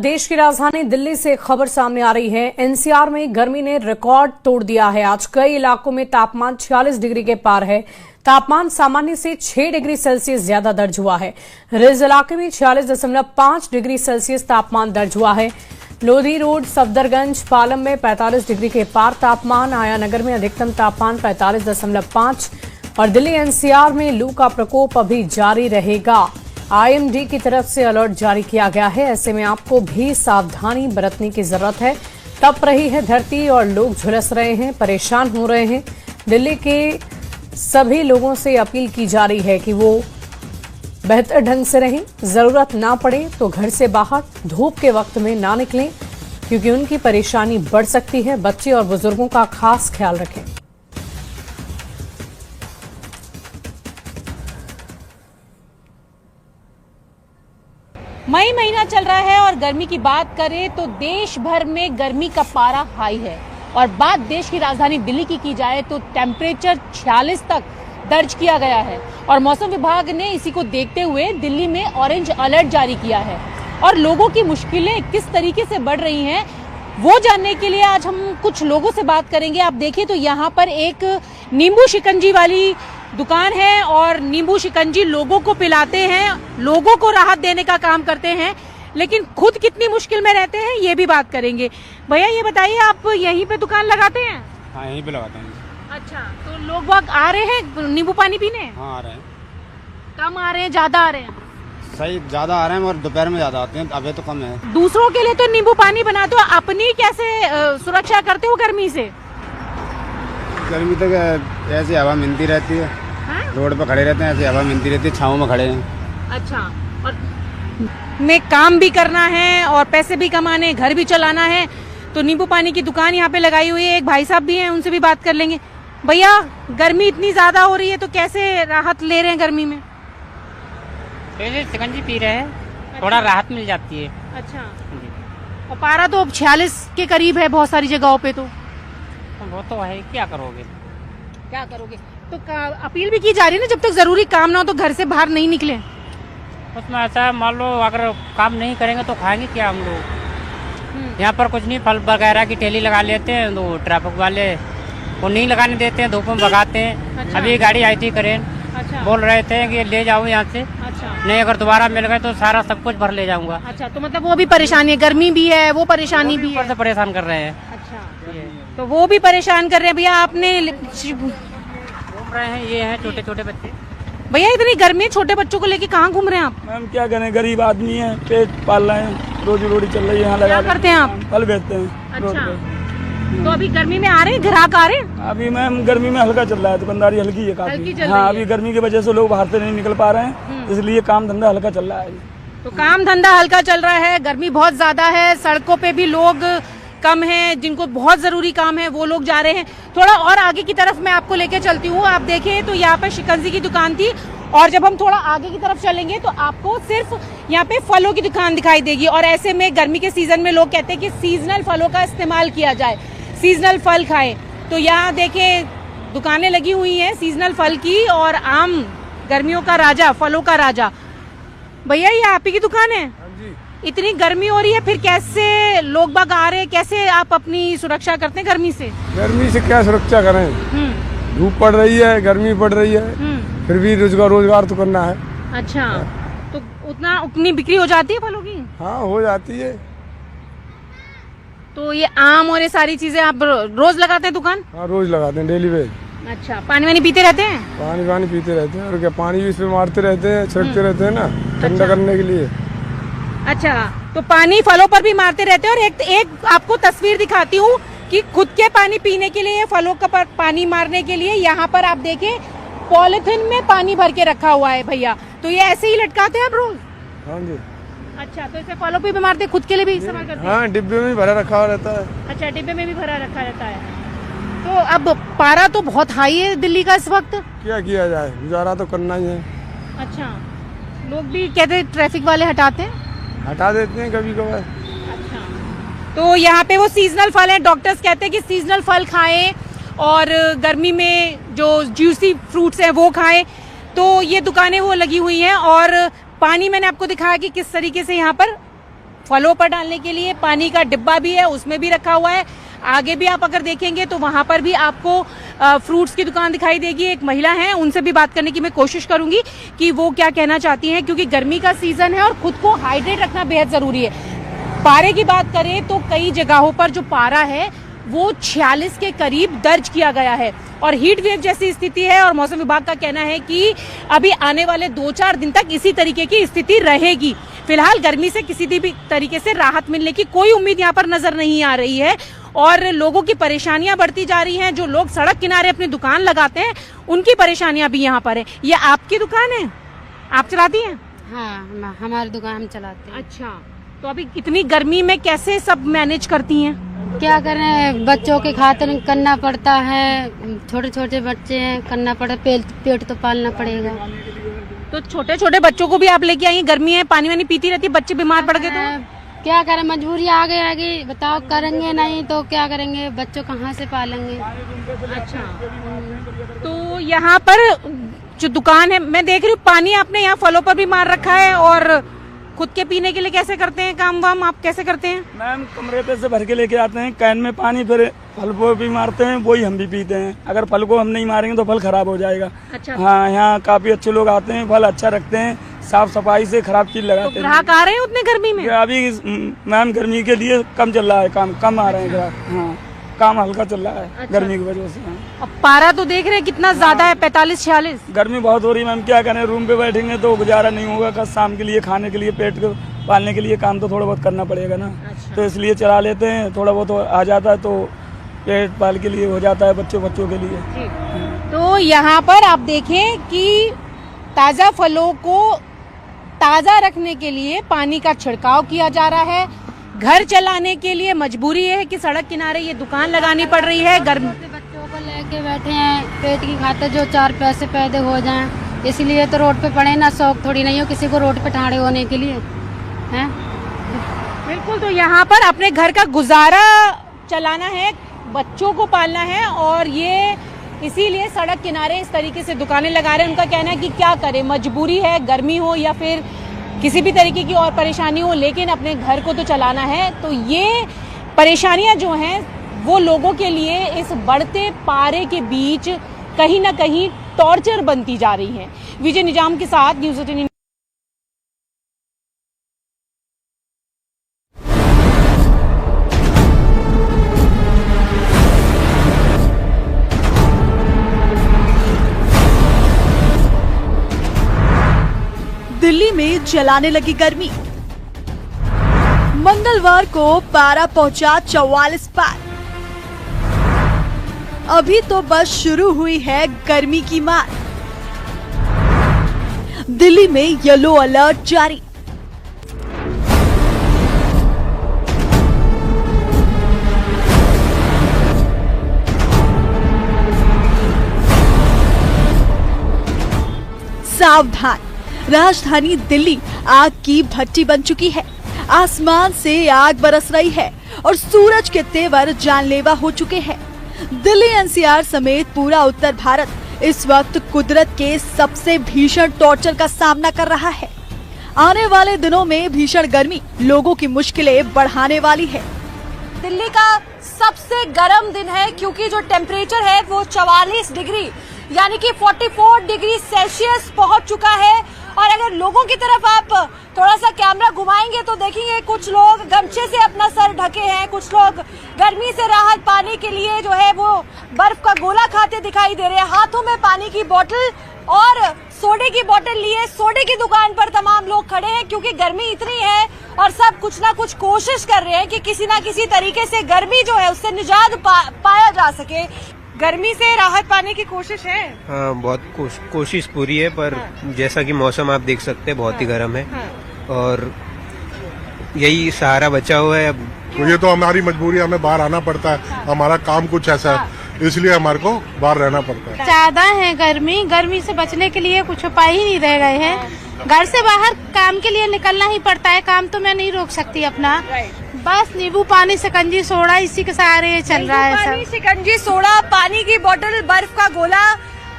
देश की राजधानी दिल्ली से खबर सामने आ रही है। एनसीआर में गर्मी ने रिकॉर्ड तोड़ दिया है। आज कई इलाकों में तापमान 46 डिग्री के पार है। तापमान सामान्य से 6 डिग्री सेल्सियस ज्यादा दर्ज हुआ है। रिज इलाके में 46.5 डिग्री सेल्सियस तापमान दर्ज हुआ है। लोधी रोड, सफदरगंज, पालम में 45 डिग्री के पार तापमान। आयानगर में अधिकतम तापमान 45.5 और दिल्ली एनसीआर में लू का प्रकोप अभी जारी रहेगा। आईएमडी की तरफ से अलर्ट जारी किया गया है। ऐसे में आपको भी सावधानी बरतने की जरूरत है। तप रही है धरती और लोग झुलस रहे हैं, परेशान हो रहे हैं। दिल्ली के सभी लोगों से अपील की जा रही है कि वो बेहतर ढंग से रहें। जरूरत ना पड़े तो घर से बाहर धूप के वक्त में ना निकलें, क्योंकि उनकी परेशानी बढ़ सकती है। बच्चे और बुजुर्गों का खास ख्याल रखें। मई महीना चल रहा है और गर्मी की बात करें तो देश भर में गर्मी का पारा हाई है। और बात देश की राजधानी दिल्ली की जाए तो टेम्परेचर 46 तक दर्ज किया गया है। और मौसम विभाग ने इसी को देखते हुए दिल्ली में ऑरेंज अलर्ट जारी किया है। और लोगों की मुश्किलें किस तरीके से बढ़ रही हैं वो जानने के लिए आज हम कुछ लोगों से बात करेंगे। आप देखिए तो यहाँ पर एक नींबू शिकंजी वाली दुकान है और नींबू शिकंजी लोगों को पिलाते हैं, लोगों को राहत देने का काम करते हैं, लेकिन खुद कितनी मुश्किल में रहते हैं ये भी बात करेंगे। भैया ये बताइए, आप यहीं पे दुकान लगाते हैं? हाँ, यहीं पे लगाते हैं। अच्छा, तो लोग बाग आ रहे हैं नींबू पानी पीने? हाँ, आ रहे हैं। कम आ रहे हैं, ज्यादा आ रहे हैं? सही, ज्यादा आ रहे हैं और दोपहर में ज्यादा आते हैं, अभी तो कम है। दूसरों के लिए तो नींबू पानी बनाते हो, अपनी कैसे सुरक्षा करते हो गर्मी से? गर्मी तक ऐसी हवा मिलती रहती है। हाँ? रोड पे खड़े रहते हैं, ऐसी हवा मिलती रहती है, छाँव में खड़े हैं। अच्छा, और में काम भी करना है और पैसे भी कमाने हैं, घर भी चलाना है, तो नींबू पानी की दुकान यहाँ पे लगाई हुई है। एक भाई साहब भी हैं, उनसे भी बात कर लेंगे। भैया, गर्मी इतनी ज्यादा हो रही है तो कैसे राहत ले रहे हैं गर्मी में? शिकंजी पी रहे हैं, थोड़ा राहत मिल जाती है। अच्छा, और पारा तो अब 46 के करीब है बहुत सारी जगहों पे। तो वो तो है, क्या करोगे? क्या करोगे? तो अपील भी की जा रही है ना, जब तक जरूरी काम ना हो तो घर से बाहर नहीं निकले। उसमें ऐसा है, मान लो अगर काम नहीं करेंगे तो खाएंगे क्या हम लोग? यहाँ पर कुछ नहीं, फल वगैरह की ठेली लगा लेते हैं, तो ट्रैफिक वाले वो नहीं लगाने देते हैं, धूप में भगाते हैं। अच्छा। अभी गाड़ी आई थी करें। अच्छा। बोल रहे थे कि ले जाओ यहाँ से। अच्छा। नहीं, अगर दोबारा मिल गए तो सारा सब कुछ भर ले जाऊंगा। अच्छा, तो मतलब वो भी परेशानी है, गर्मी भी है, वो परेशानी भी है। से परेशान कर रहे हैं। अच्छा, तो वो भी परेशान कर रहे हैं। भैया आपने घूम रहे हैं, ये हैं छोटे छोटे बच्चे। भैया इतनी गर्मी है, छोटे बच्चों को लेके कहाँ घूम रहे हैं आप? मैम क्या करें, गरीब आदमी है, पेट पाल रहे हैं, रोजी रोटी चल रही है। यहाँ क्या करते हैं आप? फल बेचते हैं। अच्छा, तो अभी गर्मी में आ रहे हैं, ग्राहक आ रहे हैं? अभी मैम गर्मी में हल्का चल रहा है, दुकानदारी हल्की है काफी। हाँ, अभी गर्मी की वजह से लोग बाहर से नहीं निकल पा रहे हैं, इसलिए काम धंधा हल्का चल रहा है। तो काम धंधा हल्का चल रहा है, गर्मी बहुत ज्यादा है, सड़कों पे भी लोग कम हैं, जिनको बहुत जरूरी काम है वो लोग जा रहे हैं। थोड़ा और आगे की तरफ मैं आपको लेके चलती हूँ। आप देखें तो यहाँ पे शिकंजी की दुकान थी, और जब हम थोड़ा आगे की तरफ चलेंगे तो आपको सिर्फ यहाँ पे फलों की दुकान दिखाई देगी। और ऐसे में गर्मी के सीजन में लोग कहते हैं कि सीजनल फलों का इस्तेमाल किया जाए, सीजनल फल खाएं। तो यहाँ देखें दुकानें लगी हुई हैं सीजनल फल की, और आम गर्मियों का राजा, फलों का राजा। भैया ये आप ही की दुकान है? इतनी गर्मी हो रही है, फिर कैसे लोग बाग आ रहे हैं, कैसे आप अपनी सुरक्षा करते हैं गर्मी से? गर्मी से क्या सुरक्षा करें, धूप पड़ रही है, गर्मी पड़ रही है, फिर भी रोजगार तो करना है। अच्छा, तो उतनी बिक्री हो जाती है फलों की? हाँ, हो जाती है। तो ये आम और ये सारी चीजें आप रोज लगाते हैं दुकान? हाँ, रोज लगाते हैं, डेली वेज। अच्छा, पानी वानी पीते रहते हैं? पानी पीते रहते हैं, और क्या, पानी भी इस पे मारते रहते हैं, छिड़कते रहते हैं ना, ठंडा करने के लिए। अच्छा, तो पानी फलों पर भी मारते रहते हैं। और एक आपको तस्वीर दिखाती हूँ कि खुद के पानी पीने के लिए, फलों का पानी मारने के लिए यहाँ पर आप देखें पॉलिथीन में पानी भर के रखा हुआ है भैया। तो ये ऐसे ही लटकाते हैं आप रोज? हाँ जी। अच्छा, तो इसे फलों पे भी मारते हैं, खुद के लिए भी इस्तेमाल करते हैं? हाँ, डिब्बे में भरा रखा रहता है। अच्छा, डिब्बे में भी भरा रखा रहता है। तो अब पारा तो बहुत हाई है दिल्ली का इस वक्त, क्या किया जाए, गुजारा तो करना ही है। अच्छा, लोग भी कहते हैं ट्रैफिक वाले हटाते हैं? हटा देते हैं कभी कभार। अच्छा, तो यहाँ पे वो सीजनल फल है, डॉक्टर्स कहते हैं कि सीजनल फल खाएं और गर्मी में जो जूसी फ्रूट्स हैं वो खाएं। तो ये दुकानें वो लगी हुई हैं, और पानी मैंने आपको दिखाया कि किस तरीके से यहाँ पर फलों पर डालने के लिए, पानी का डिब्बा भी है उसमें भी रखा हुआ है। आगे भी आप अगर देखेंगे तो वहां पर भी आपको फ्रूट्स की दुकान दिखाई देगी। एक महिला है, उनसे भी बात करने की मैं कोशिश करूंगी कि वो क्या कहना चाहती हैं, क्योंकि गर्मी का सीजन है और खुद को हाइड्रेट रखना बेहद जरूरी है। पारे की बात करें तो कई जगहों पर जो पारा है वो 46 के करीब दर्ज किया गया है और हीट वेव जैसी स्थिति है और मौसम विभाग का कहना है कि अभी आने वाले 2-4 दिन तक इसी तरीके की स्थिति रहेगी। फिलहाल गर्मी से किसी भी तरीके से राहत मिलने की कोई उम्मीद यहाँ पर नजर नहीं आ रही है और लोगों की परेशानियां बढ़ती जा रही हैं। जो लोग सड़क किनारे अपनी दुकान लगाते हैं उनकी परेशानियां भी यहाँ पर है। ये आपकी दुकान है, आप चलाती हैं? हाँ, हमारी दुकान हम चलाते हैं। अच्छा, तो अभी इतनी गर्मी में कैसे सब मैनेज करती हैं? क्या करें, बच्चों के खातिर करना पड़ता है, छोटे छोटे बच्चे हैं, करना पड़ता, पेट तो पालना पड़ेगा। तो छोटे छोटे बच्चों को भी आप लेके आई? गर्मी है, पानी वानी पीती रहती है, बच्चे बीमार पड़ गए तो क्या करें, मजबूरी आगे बताओ, करेंगे नहीं तो क्या करेंगे, बच्चों कहाँ से पालेंगे। अच्छा, तो यहाँ पर जो दुकान है मैं देख रही हूँ, पानी आपने यहाँ फलों पर भी मार रखा है और खुद के पीने के लिए कैसे करते हैं काम वाम, आप कैसे करते हैं? मैम कमरे पे से भर के लेके आते हैं कैन में पानी, फिर फल को भी मारते हैं, वही हम भी पीते हैं। अगर फल को हम नहीं मारेंगे तो फल खराब हो जाएगा। अच्छा। हाँ, यहाँ काफी अच्छे लोग आते हैं, फल अच्छा रखते हैं, साफ सफाई से, खराब चीज लगाते हैं। ग्राहक आ रहे हैं उतने गर्मी में? अभी मैम गर्मी के लिए कम चल रहा है, काम कम आ रहे हैं ग्राहक। हाँ, काम हल्का चल रहा है। अच्छा। गर्मी की वजह से। अब पारा तो देख रहे हैं कितना ज्यादा है, 45-46। गर्मी बहुत हो रही है मैम, क्या करें, रूम पे बैठेंगे तो गुजारा नहीं होगा। कल शाम के लिए खाने के लिए, पेट को पालने के लिए काम तो थोड़ा बहुत करना पड़ेगा ना। अच्छा। तो इसलिए चला लेते हैं, थोड़ा बहुत आ जाता है तो पेट पाल के लिए हो जाता है, बच्चों के लिए। तो यहाँ पर आप देखें कि ताजा फलों को ताजा रखने के लिए पानी का छिड़काव किया जा रहा है। घर चलाने के लिए मजबूरी है कि सड़क किनारे ये दुकान लगानी पड़ रही है। गर्मी बच्चों को लेके बैठे हैं, पेट की खातिर जो 4 पैसे पैदे हो जाएं, इसलिए तो रोड पे पड़े ना। शौक थोड़ी नहीं हो किसी को रोड पे ठाड़े होने के लिए, हैं? बिल्कुल, तो यहाँ पर अपने घर का गुजारा चलाना है, बच्चों को पालना है और ये इसीलिए सड़क किनारे इस तरीके से दुकानें लगा रहे हैं। उनका कहना है कि क्या करें, मजबूरी है, गर्मी हो या फिर किसी भी तरीके की और परेशानी हो, लेकिन अपने घर को तो चलाना है। तो ये परेशानियां जो हैं वो लोगों के लिए इस बढ़ते पारे के बीच कहीं ना कहीं टॉर्चर बनती जा रही है। विजय निजाम के साथ न्यूज़ 18। दिल्ली में जलाने लगी गर्मी। मंगलवार को पारा पहुंचा 44 पार। अभी तो बस शुरू हुई है गर्मी की मार। दिल्ली में येलो अलर्ट जारी। सावधान, राजधानी दिल्ली आग की भट्टी बन चुकी है। आसमान से आग बरस रही है और सूरज के तेवर जानलेवा हो चुके हैं। दिल्ली एनसीआर समेत पूरा उत्तर भारत इस वक्त कुदरत के सबसे भीषण टॉर्चर का सामना कर रहा है। आने वाले दिनों में भीषण गर्मी लोगों की मुश्किलें बढ़ाने वाली है। दिल्ली का सबसे गर्म दिन है क्योंकि जो टेम्परेचर है वो 44 डिग्री यानी कि 44 डिग्री सेल्सियस पहुंच चुका है। और अगर लोगों की तरफ आप थोड़ा सा कैमरा घुमाएंगे तो देखेंगे कुछ लोग गमछे से अपना सर ढके हैं, कुछ लोग गर्मी से राहत पाने के लिए जो है वो बर्फ का गोला खाते दिखाई दे रहे हैं। हाथों में पानी की बोतल और सोडे की बोतल लिए सोडे की दुकान पर तमाम लोग खड़े हैं क्योंकि गर्मी इतनी है और सब कुछ ना कुछ कोशिश कर रहे हैं कि किसी ना किसी तरीके से गर्मी जो है उससे निजात पाया जा सके। गर्मी से राहत पाने की कोशिश है। हाँ, बहुत कोशिश पूरी है, पर जैसा कि मौसम आप देख सकते हैं बहुत ही गर्म है और यही सहारा बचा हुआ है। अब तो ये तो हमारी मजबूरी है, हमें बाहर आना पड़ता है, हमारा काम कुछ ऐसा है, इसलिए हमारे को बाहर रहना पड़ता है। ज्यादा है गर्मी से बचने के लिए कुछ उपाय ही नहीं रह गए हैं। घर से बाहर काम के लिए निकलना ही पड़ता है, काम तो मैं नहीं रोक सकती अपना। बस नींबू पानी, शिकंजी, सोडा, इसी के सहारे चल रहा है सब। शिकंजी, सोडा, पानी की बोतल, बर्फ का गोला,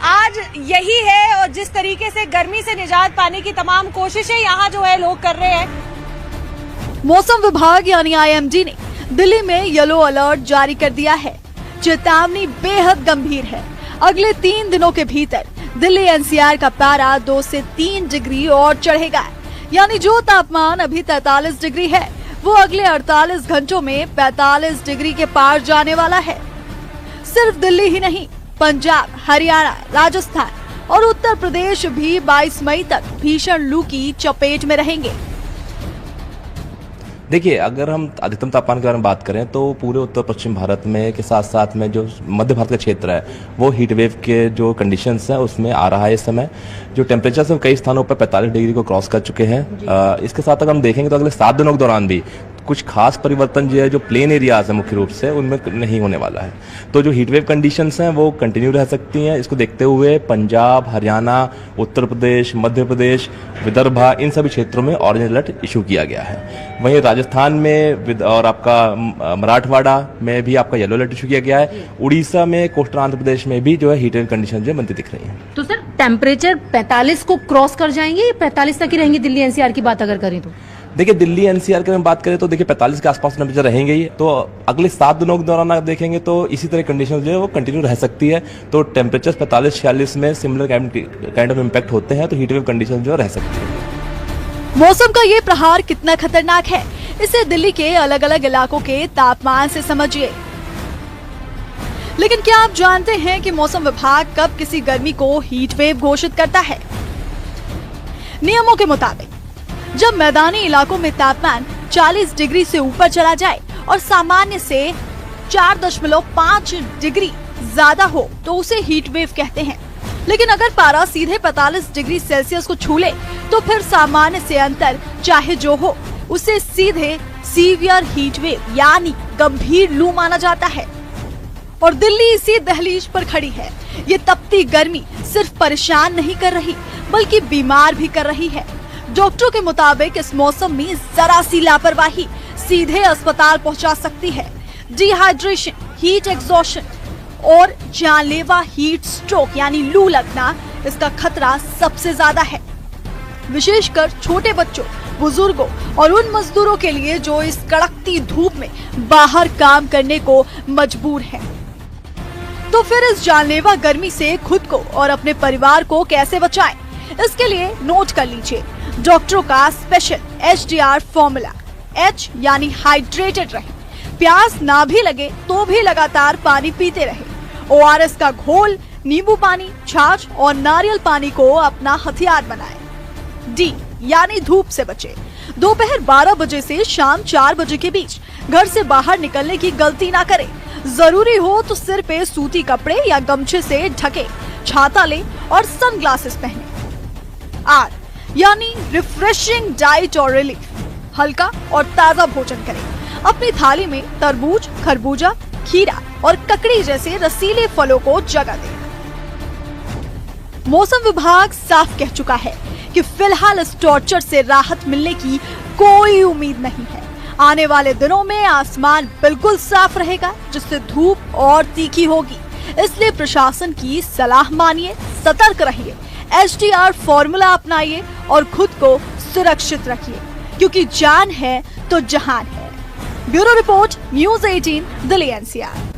आज यही है। और जिस तरीके से गर्मी से निजात पाने की तमाम कोशिशें यहाँ जो है लोग कर रहे हैं। मौसम विभाग यानी IMD ने दिल्ली में येलो अलर्ट जारी कर दिया है। चेतावनी बेहद गंभीर है। अगले 3 दिनों के भीतर दिल्ली NCR का पारा 2 से 3 डिग्री और चढ़ेगा, यानी जो तापमान अभी 43 डिग्री है वो अगले 48 घंटों में 45 डिग्री के पार जाने वाला है। सिर्फ दिल्ली ही नहीं, पंजाब, हरियाणा, राजस्थान और उत्तर प्रदेश भी 22 मई तक भीषण लू की चपेट में रहेंगे। देखिए, अगर हम अधिकतम तापमान के बारे में बात करें तो पूरे उत्तर पश्चिम भारत में के साथ साथ में जो मध्य भारत का क्षेत्र है वो हीट वेव के जो कंडीशंस हैं उसमें आ रहा है। इस समय जो टेम्परेचर कई स्थानों पर 45 डिग्री को क्रॉस कर चुके हैं। इसके साथ अगर हम देखेंगे तो अगले 7 दिनों के दौरान भी कुछ खास परिवर्तन जो है जो प्लेन एरियाज है मुख्य रूप से उनमें नहीं होने वाला है। तो जो हीट वेव कंडीशंस हैं वो कंटिन्यू रह सकती हैं। इसको देखते हुए पंजाब, हरियाणा, उत्तर प्रदेश, मध्य प्रदेश, विदर्भा इन सभी क्षेत्रों में ऑरेंज अलर्ट इशू किया गया है। वहीं राजस्थान में और आपका मराठवाड़ा में भी आपका येलो अलर्ट इशू किया गया है। उड़ीसा में, कोस्टल आंध्र प्रदेश में भी जो है हीट वेव कंडीशन जो बनती दिख रही है। तो सर टेम्परेचर 45 को क्रॉस कर जाएंगे, 45 तक ही रहेंगे दिल्ली NCR की बात अगर करें तो? देखिए, दिल्ली NCR की बात करें तो देखिए 45 के आसपास टेम्परेचर रहेंगे ही। तो अगले 7 दिनों के दौरान आप देखेंगे तो इसी तरह कंडीशन जो है वो कंटिन्यू रह सकती है। तो टेम्परेचर 45-46 में सिमिलर काइंड ऑफ इम्पैक्ट होते हैं, तो हीट वेव कंडीशन जो रह सकती है। मौसम का ये प्रहार कितना खतरनाक है, इसे दिल्ली के अलग अलग इलाकों के तापमान से समझिए। लेकिन क्या आप जानते हैं कि मौसम विभाग कब किसी गर्मी को हीट वेव घोषित करता है? नियमों के मुताबिक जब मैदानी इलाकों में तापमान 40 डिग्री से ऊपर चला जाए और सामान्य से 4.5 डिग्री ज्यादा हो तो उसे हीट वेव कहते हैं। लेकिन अगर पारा सीधे 45 डिग्री सेल्सियस को छू ले तो फिर सामान्य से अंतर चाहे जो हो उसे सीधे सीवियर हीट वेव यानी गंभीर लू माना जाता है। और दिल्ली इसी दहलीज पर खड़ी है। ये तपती गर्मी सिर्फ परेशान नहीं कर रही बल्कि बीमार भी कर रही है। डॉक्टरों के मुताबिक इस मौसम में जरा सी लापरवाही सीधे अस्पताल पहुंचा सकती है। डिहाइड्रेशन, हीट एग्जॉशन और जानलेवा हीट स्ट्रोक यानी लू लगना, इसका खतरा सबसे ज्यादा है, विशेषकर छोटे बच्चों, बुजुर्गों और उन मजदूरों के लिए जो इस कड़कती धूप में बाहर काम करने को मजबूर हैं। तो फिर इस जानलेवा गर्मी से खुद को और अपने परिवार को कैसे बचाएं? इसके लिए नोट कर लीजिए डॉक्टरों का स्पेशल HDR फॉर्मूला। H यानी हाइड्रेटेड रहे, प्यास ना भी लगे तो भी लगातार पानी पीते रहे। ORS का घोल, नींबू पानी, छाछ और नारियल पानी को अपना हथियार बनाए। D यानी धूप से बचे, दोपहर 12 बजे से शाम 4 बजे के बीच घर से बाहर निकलने की गलती ना करें। जरूरी हो तो सिर पे सूती कपड़े या गमछे से ढके, छाता ले और सनग्लासेस पहने। R यानी रिफ्रेशिंग डाइट और रिलीफ, हल्का और ताजा भोजन करें। अपनी थाली में तरबूज, खरबूजा, खीरा और ककड़ी जैसे रसीले फलों को जगह दें। मौसम विभाग साफ कह चुका है कि फिलहाल इस टॉर्चर से राहत मिलने की कोई उम्मीद नहीं है। आने वाले दिनों में आसमान बिल्कुल साफ रहेगा जिससे धूप और तीखी होगी। इसलिए प्रशासन की सलाह मानिए, सतर्क रहिए, HDR फॉर्मूला अपनाइए और खुद को सुरक्षित रखिए, क्योंकि जान है तो जहान है। Bureau report, news 18, Delhi NCR।